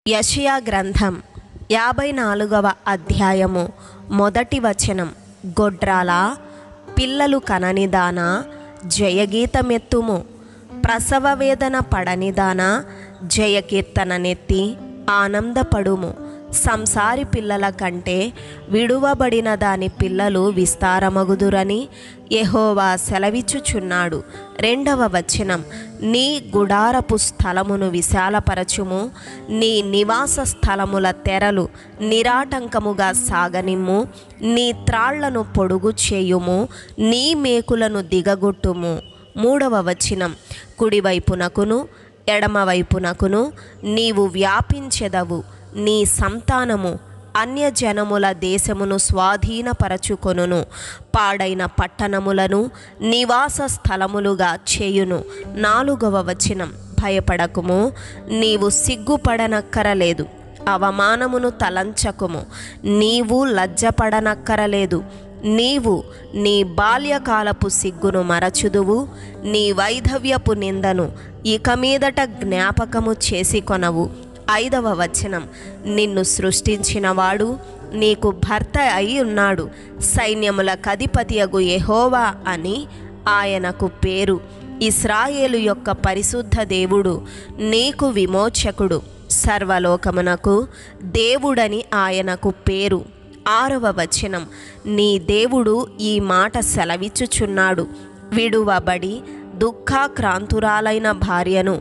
యెషయా గ్రంథం 54వ అధ్యాయము మొదటి వచనం. గొడ్రాలా, పిల్లలు కననిదానా, జయగీతమెత్తుము. ప్రసవ వేదన పడనిదానా, జయకీర్తననెత్తి ఆనందపడుము. సంసారి పిల్లల కంటే విడువబడిన దాని పిల్లలు విస్తారమగుదురని యెహోవా సెలవిచ్చుచున్నాడు. 2వ వచనం. నీ గుడారపు స్థలమును విశాలపరచుము, నీ నివాస స్థలముల తెరలు నిరాటంకముగా సాగనిమ్ము, నీ త్రాళ్లను పొడుగు చేయుము, నీ మేకులను దిగగొట్టుము. 3వ వచనం. కుడివైపునకును ఎడమవైపునకును నీవు వ్యాపించెదవు, నీ సంతానము అన్యజనముల దేశమును స్వాధీనపరచుకొనును, పాడైన పట్టణములను నివాస స్థలములుగా చేయును. 4వ వచనం. భయపడకుము, నీవు సిగ్గుపడనక్కరలేదు, అవమానమును తలంచకుము, నీవు లజ్జపడనక్కరలేదు. నీవు నీ బాల్యకాలపు సిగ్గును మరచుదువు, నీ వైధవ్యపు నిందను ఇక మీదట జ్ఞాపకము చేసుకొనవు. 5వ వచనం. నిన్ను సృష్టించినవాడు నీకు భర్త అయి ఉన్నాడు, సైన్యములకు అధిపతియగు యెహోవా అని ఆయనకు పేరు. ఇశ్రాయేలు యొక్క పరిశుద్ధ దేవుడు నీకు విమోచకుడు, సర్వలోకమునకు దేవుడని ఆయనకు పేరు. 6వ వచనం. నీ దేవుడు ఈ మాట సెలవిచ్చుచున్నాడు, విడువబడి దుఃఖాక్రాంతురాలైన భార్యను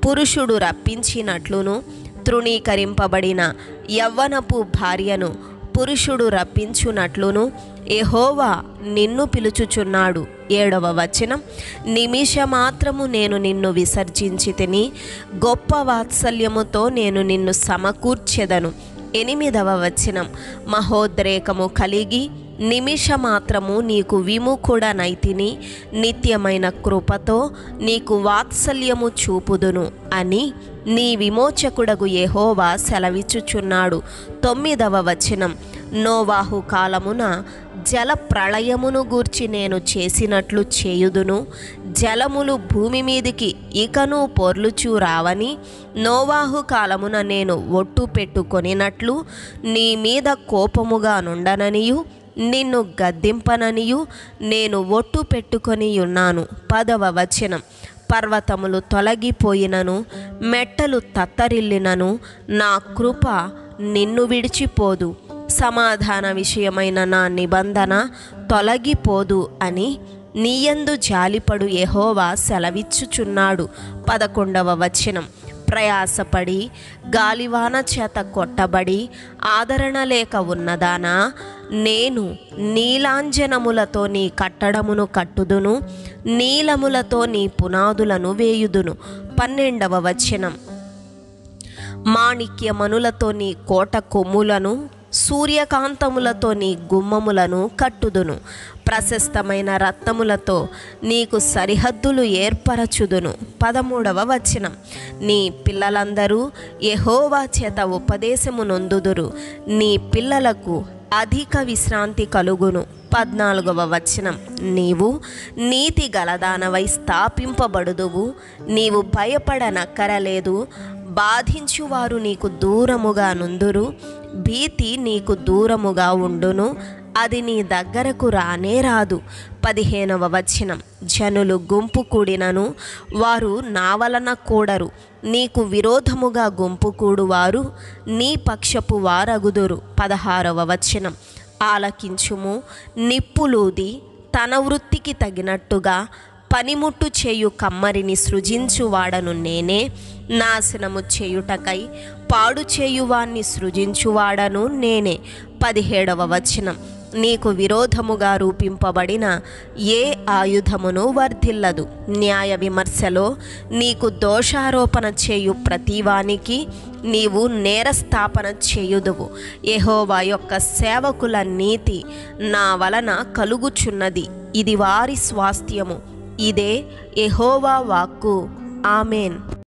పురుషుడు రప్పించినట్లును, తృణీకరింపబడిన యవ్వనపు భార్యను పురుషుడు రప్పించునట్లును యెహోవా నిన్ను పిలుచుచున్నాడు. 7వ వచనం. నిమిషమాత్రము నేను నిన్ను విసర్జించితిని, గొప్ప వాత్సల్యముతో నేను నిన్ను సమకూర్చెదను. 8వ వచనం. మహోద్రేకము కలిగి నిమిషమాత్రము నీకు విముఖుడనైతిని, నిత్యమైన కృపతో నీకు వాత్సల్యము చూపుదును అని నీ విమోచకుడగు యెహోవా సెలవిచ్చుచున్నాడు. 9వ వచనం. నోవాహు కాలమున జల ప్రళయమును గూర్చి నేను చేసినట్లు చేయుదును, జలములు భూమి మీదికి ఇకను పొర్లుచూ రావని, నోవాహు కాలమున నేను ఒట్టు పెట్టుకొనినట్లు నీ మీద కోపముగా నుండననియు నిన్ను గద్దింపననియు నేను ఒట్టు పెట్టుకొని ఉన్నాను. 10వ వచనం. పర్వతములు తొలగిపోయినను, మెట్టలు తత్తరిల్లినను, నా కృప నిన్ను విడిచిపోదు, సమాధాన విషయమైన నా నిబంధన తొలగిపోదు అని నీయందు జాలిపడు యెహోవా సెలవిచ్చుచున్నాడు. 11వ వచనం. ప్రయాసపడి గాలివాన చేత కొట్టబడి ఆదరణ లేక ఉన్నదానా, నేను నీలాంజనములతో నీ కట్టడమును కట్టుదును, నీలములతో నీ పునాదులను వేయుదును. 12వ వచనం. మాణిక్యమణులతో నీ కోట కొమ్ములను, సూర్యకాంతములతో నీ గుమ్మములను కట్టుదును, ప్రశస్తమైన రత్నములతో నీకు సరిహద్దులు ఏర్పరచుదును. 13వ వచనం. నీ పిల్లలందరూ యెహోవా చేత ఉపదేశము నొందుదురు, నీ పిల్లలకు అధిక విశ్రాంతి కలుగును. 14వ వచనం. నీవు నీతి గలదానవై స్థాపింపబడుదువు, నీవు భయపడనక్కరలేదు, బాధించువారు నీకు దూరముగా నుందురు, భీతి నీకు దూరముగా ఉండును, అది నీ దగ్గరకు రానే రాదు. 15వ వచనం. జనులు గుంపు కూడినను వారు నా వలన కూడరు, నీకు విరోధముగా గుంపు కూడువారు నీ పక్షపు వారగుదురు. 16వ వచనం. ఆలకించుము, నిప్పులూది తన వృత్తికి తగినట్టుగా పనిముట్టు చేయు కమ్మరిని సృజించువాడను నేనే, నాశనము చేయుటకై పాడు చేయువాన్ని సృజించువాడను నేనే. 17వ వచనం. నీకు విరోధముగా రూపింపబడిన ఏ ఆయుధమును వర్ధిల్లదు, న్యాయ విమర్శలో నీకు దోషారోపణ చేయు ప్రతివానికి నీవు నేరస్థాపన చేయుదువు. యెహోవా యొక్క సేవకుల నీతి నా వలన కలుగుచున్నది, ఇది వారి స్వాస్థ్యము, ఇదే యెహోవా వాక్కు. ఆమేన్.